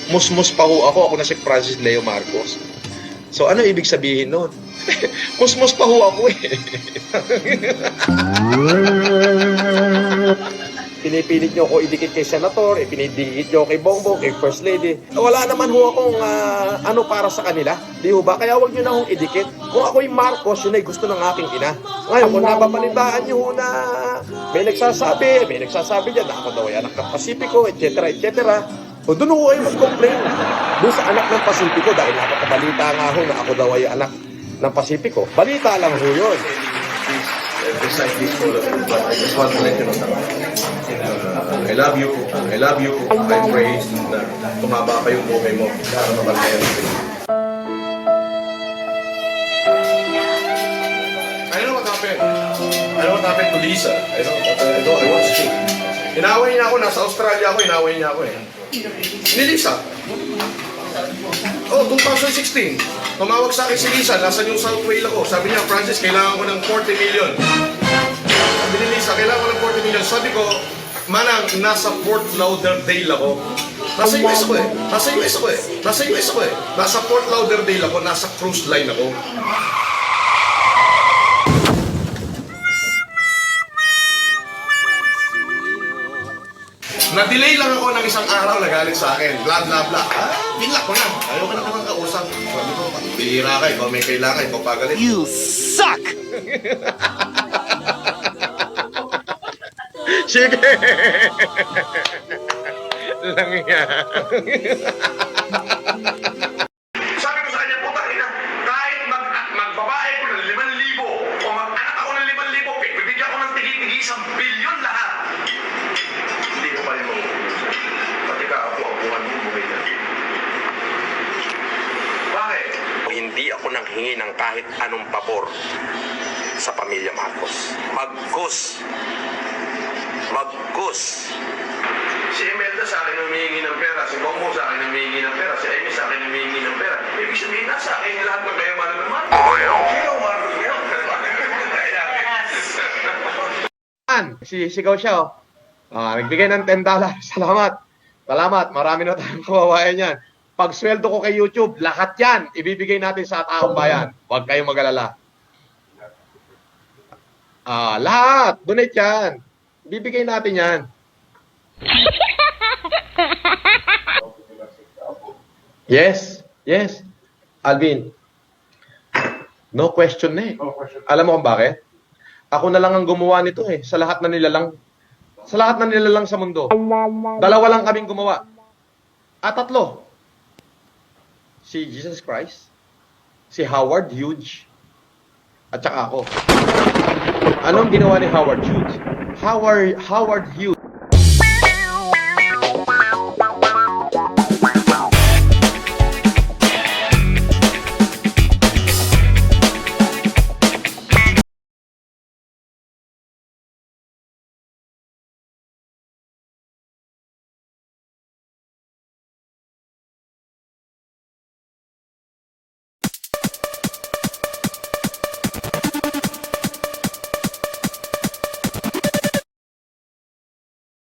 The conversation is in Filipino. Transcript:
Musmus pa ho ako. Ako na si Francis Leo Marcos. So, ano ibig sabihin nun? Musmus pa ho ako eh. Pinipilit nyo ako idikit kay Senator, pinidikit nyo kay Bongbong, kay First Lady. Wala naman ho akong ano para sa kanila. Di ho ba? Kaya huwag nyo na hong idikit. Kung ako'y Marcos, yun ay gusto ng aking ina. Ngayon, kung nababalitaan nyo ho na may nagsasabi dyan na ako daw ay anak ng Pasipiko, etc. O doon ho kayo mag-complain. Doon sa anak ng Pasipiko, dahil nakakabalita nga ho na ako daw ay anak ng Pasipiko. Balita lang ho yun. Recite this for us, but I just want to let you know that I love you po. I love you po. I pray na tumaba pa yung buhay mo para mabantayan natin. I know what happened. I know what happened to Lisa. I watched it. Inaway niya ako, nasa Australia ako, inaway niya ako eh. Ni Lisa. Oh, 2016. Tumawag sa akin si Lisa, nasa New South Wales ako. Sabi niya, Francis, kailangan ko ng 40 million. Sabi ni Lisa, kailangan ko ng 40 million. Sabi ko, Manang, nasa Fort Lauderdale ako. Nasa US ako eh. Nasa Fort Lauderdale ako, nasa cruise line ako. Na-delay lang ako ng isang araw na galit sa akin. Blah, blah, blah. Binlock ko na. Ayaw ko na naman kausap. Sabi ko, bihira ka. Ikaw may kailangan. Ikaw pagalit. You suck! Sige! Lang yan. Sabi ko sa kanya, puta ina, kahit magbabae ko ng 5,000 o mag-anak ako ng 5,000, bibigyan ko ng tigi-tigi 1 bilyon lahat. Hindi ko pa rin makukulit. Pati ka ako, abuhan mo, buhay na. Bakit? Hindi ako nanghingi ng kahit anong pabor sa pamilya Marcos. Magkus. Si Imelda sa akin humihingi ng pera, si Bongo sa akin humihingi ng pera, si Amy sa akin humihingi ng pera. Ibig sabihin na sa akin lahat ng kayamanan ng Marcos. Sino Marcos ngayon? Sigaw siya oh. Nagbigay ng $10. Salamat. Marami na tayong kawawayan yan. Pag sweldo ko kay YouTube, lahat yan ibibigay natin sa taong bayan. Huwag kayong mag-alala. Lahat. Donate yan. Bibigay natin yan. Yes. Alvin. No question na eh. Alam mo kung bakit? Ako na lang ang gumawa nito eh. Sa lahat na nilalang sa mundo. 2 lang kaming gumawa. 3. Si Jesus Christ, si Howard Hughes, at saka ako. Anong ginawa ni Howard Hughes? Howard Hughes